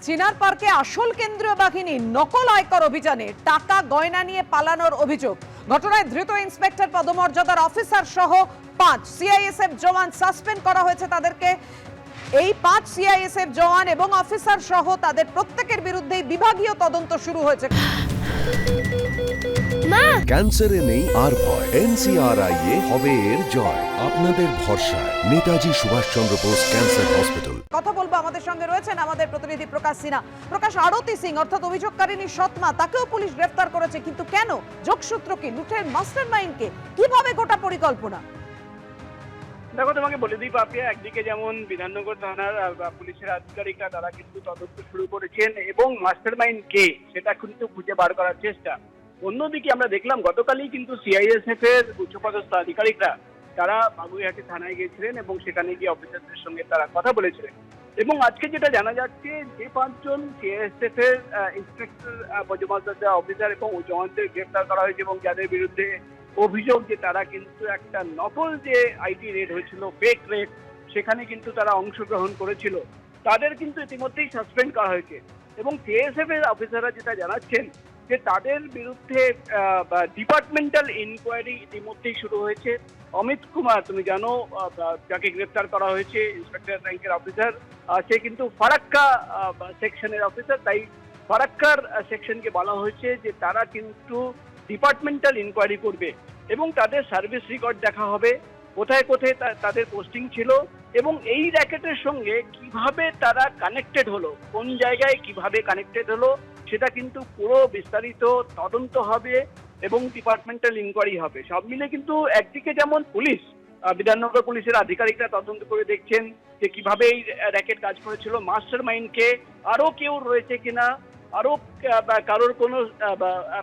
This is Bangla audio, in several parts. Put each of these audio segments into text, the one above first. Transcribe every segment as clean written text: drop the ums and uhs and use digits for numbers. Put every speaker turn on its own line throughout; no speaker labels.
চিনার পার্কে আসল কেন্দ্রীয় বাহিনী নকল আয়কর অভিযানে টাকা গয়না নিয়ে পালানোর অভিযোগ। ঘটনায় ধৃত ইন্সপেক্টর পদমর্যাদার অফিসার সহ 5 সিআইএসএফ জওয়ান সাসপেন্ড করা হয়েছে তাদেরকে। এই 5 সিআইএসএফ জওয়ান এবং অফিসার সহ তাদের প্রত্যেকের বিরুদ্ধে বিভাগীয় তদন্ত শুরু হয়েছে।
ক্যান্সারে নেই আর ভয়, NCRI হবে এর জয়। আপনাদের ভরসা নেতাজি সুভাষচন্দ্র বোস ক্যান্সার হসপিটাল।
কথা বলবো, আমাদের সঙ্গে রয়েছেন আমাদের প্রতিনিধি প্রকাশ সিনহা। প্রকাশ, আরতি সিং অর্থাৎ অভিযোগকারিনী সৎমা, তাকেও পুলিশ গ্রেফতার করেছে, কিন্তু কেন? যোগসূত্র কি? লুটের মাস্টারমাইন্ড কে? কিভাবে গোটা পরিকল্পনা?
দেখো, তোমাকে বলে দিই পাপিয়া, একদিকে যেমন বিধাননগর থানার পুলিশের আধিকারিকরা তারা কিন্তু তদন্ত শুরু করেছেন এবং মাস্টারমাইন্ড কে সেটা কিন্তু খুঁজে বার করার চেষ্টা। অন্যদিকে আমরা দেখলাম গতকালই কিন্তু সিআইএসএফ এর উচ্চপদস্থ আধিকারিকরা তারা বাগুইহাটি থানায় গিয়েছিলেন এবং সেখানে গিয়ে অফিসারদের সঙ্গে তারা কথা বলেছিলেন। এবং আজকে যেটা জানা যাচ্ছে যে 5 জন সিআইএসএফ এর ইন্সপেক্টর পদমর্যাদা অফিসার এবং জওয়ানদের গ্রেফতার করা হয়েছে এবং যাদের বিরুদ্ধে অভিযোগ যে তারা কিন্তু একটা নকল যে আইটি রেড হয়েছিল, ফেক রেড, সেখানে কিন্তু তারা অংশগ্রহণ করেছিল, তাদের কিন্তু ইতিমধ্যেই সাসপেন্ড করা হয়েছে। এবং সিআইএসএফ এর অফিসাররা যেটা জানাচ্ছেন যে তাদের বিরুদ্ধে ডিপার্টমেন্টাল ইনকোয়ারি ইতিমধ্যেই শুরু হয়েছে। অমিত কুমার, তুমি জানো, যাকে গ্রেফতার করা হয়েছে, ইন্সপেক্টর র্যাঙ্কের অফিসার, সে কিন্তু ফারাক্কা সেকশনের অফিসার। তাই ফারাক্কার সেকশনকে বলা হয়েছে যে তারা কিন্তু ডিপার্টমেন্টাল ইনকোয়ারি করবে এবং তাদের সার্ভিস রেকর্ড দেখা হবে, কোথায় কোথায় তাদের পোস্টিং ছিল এবং এই র্যাকেটের সঙ্গে কিভাবে তারা কানেক্টেড হলো, কোন জায়গায় কিভাবে কানেক্টেড হলো, সেটা কিন্তু পুরো বিস্তারিত তদন্ত হবে এবং ডিপার্টমেন্টাল ইনকোয়ারি হবে। সব মিলে কিন্তু একদিকে যেমন পুলিশ, বিধাননগর পুলিশের আধিকারিকরা তদন্ত করে দেখছেন যে কিভাবে এই র্যাকেট কাজ করেছিল, মাস্টার মাইন্ডকে আরো কেউ রয়েছে কিনা, আরো কারোর কোনো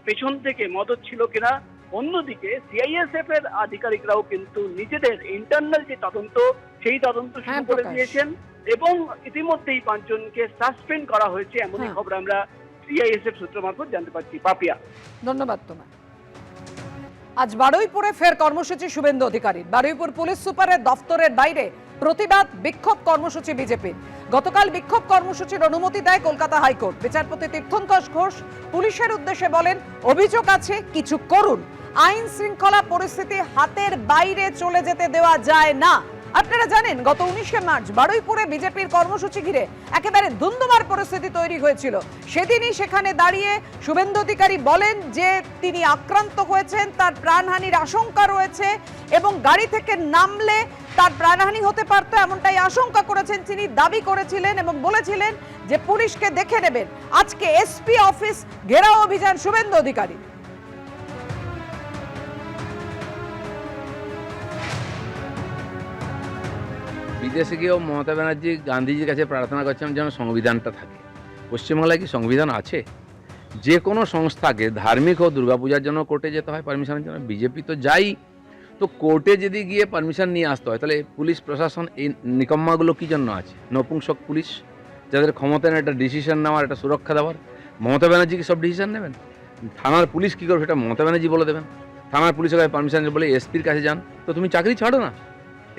পেছন থেকে মদত ছিল কিনা। অন্যদিকে সিআইএসএফ এর আধিকারিকরাও কিন্তু নিজেদের ইন্টারনাল যে তদন্ত, সেই তদন্ত শুরু করে দিয়েছেন এবং ইতিমধ্যেই 5 জনকে সাসপেন্ড করা হয়েছে, এমনই খবর আমরা সিআইএসএফ সূত্র মারফত জানতে পারছি। পাপিয়া,
ধন্যবাদ তোমায়। আজ বারুইপুরে ফের কর্মসূচি শুভেন্দু অধিকারীর। বারুইপুর পুলিশ সুপারের দফতরের বাইরে প্রতিবাদ বিক্ষোভ কর্মসূচি বিজেপির। গতকাল বিক্ষোভ কর্মসূচির অনুমতি দেয় কলকাতা হাইকোর্ট। বিচারপতি তীর্থঙ্কর ঘোষ পুলিশের উদ্দেশ্যে বলেন, অভিযোগ আছে, কিছু করুন। আইন শৃঙ্খলা পরিস্থিতি হাতের বাইরে চলে যেতে দেওয়া যায় না। আপনারা জানেন, গত 19শে মার্চ বারুইপুরে বিজেপির কর্মসূচি ঘিরে একেবারে ধুন্ধুমার পরিস্থিতি তৈরি হয়েছিল। সেদিনই সেখানে দাঁড়িয়ে শুভেন্দু অধিকারী বলেন যে তিনি আক্রান্ত হয়েছেন, তার প্রাণহানির আশঙ্কা রয়েছে এবং গাড়ি থেকে নামলে তার প্রাণহানি হতে পারত, এমনটাই আশঙ্কা করেছেন তিনি, দাবি করেছিলেন এবং বলেছিলেন যে পুলিশকে দেখে নেবেন। আজকে এসপি অফিস ঘেরাও অভিযান শুভেন্দু অধিকারী।
বিদেশে গিয়েও মমতা ব্যানার্জি গান্ধীজির কাছে প্রার্থনা করছেন যেন সংবিধানটা থাকে। পশ্চিমবাংলায় কি সংবিধান আছে? যে কোনো সংস্থাকে ধার্মিক ও দুর্গাপূজার জন্য কোর্টে যেতে হয় পারমিশনের জন্য। বিজেপি তো যাই, তো কোর্টে যদি গিয়ে পারমিশন নিয়ে আসতে হয়, তাহলে পুলিশ প্রশাসন এই নিকম্মাগুলো কী জন্য আছে? নপুংসক পুলিশ, যাদের ক্ষমতা নেই একটা ডিসিশন নেওয়ার, একটা সুরক্ষা দেওয়ার। মমতা ব্যানার্জি কি সব ডিসিশন নেবেন? থানার পুলিশ কী করবে সেটা মমতা ব্যানার্জি বলে দেবেন। থানার পুলিশের কাছে পারমিশন বলে এসপির কাছে যান, তো তুমি চাকরি ছাড়ো না।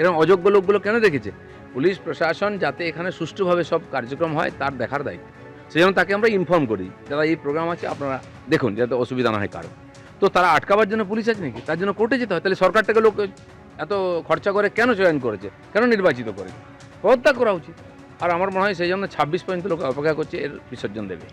এরকম অযোগ্য লোকগুলো কেন রেখেছে? পুলিশ প্রশাসন যাতে এখানে সুষ্ঠুভাবে সব কার্যক্রম হয় তার দেখার দায়িত্ব। সেই জন্য তাকে আমরা ইনফর্ম করি, যারা এই প্রোগ্রাম আছে আপনারা দেখুন যাতে অসুবিধা না হয় কারো। তো তারা আটকাবার জন্য পুলিশ আছে নাকি? তার জন্য কোর্টে যেতে হয়। তাহলে সরকারটাকে লোক এত খরচা করে কেন চয়ন করেছে, কেন নির্বাচিত করেছে? পদত্যাগ করা উচিত। আর আমার মনে হয় সেই জন্য 26 পর্যন্ত লোক অপেক্ষা করছে এর বিসর্জন দেবে।